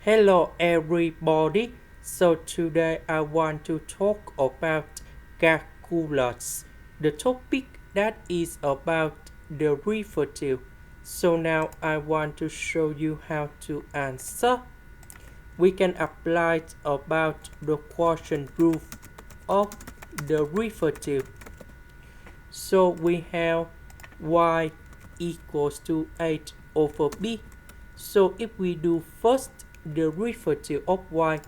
Hello everybody. So today I want to talk about calculus. The topic that is about the derivative. So now I want to show you how to answer. We can apply it about the quotient rule of the derivative. So we have y equals to 8 over b. So if we do first derivative of y,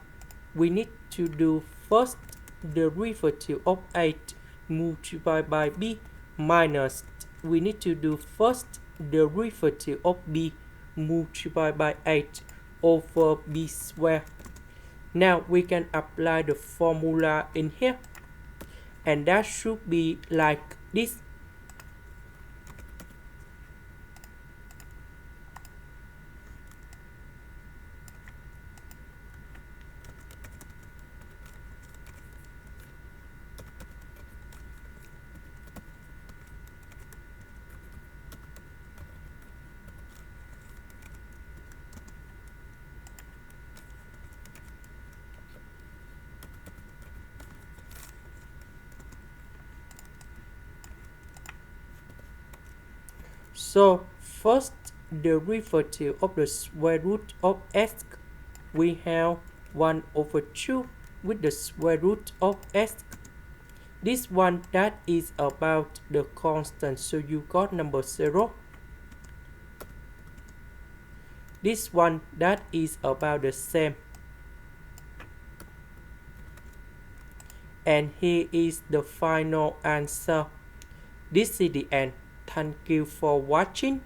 we need to do first derivative of 8 multiplied by b minus we need to do first derivative of b multiplied by 8 over b squared. Now we can apply the formula in here, and that should be like this. So first derivative of the square root of x, we have 1 over 2 with the square root of x. This one that is about the constant, so you got number 0. This one that is about the same. And here is the final answer. This is the end. Thank you for watching.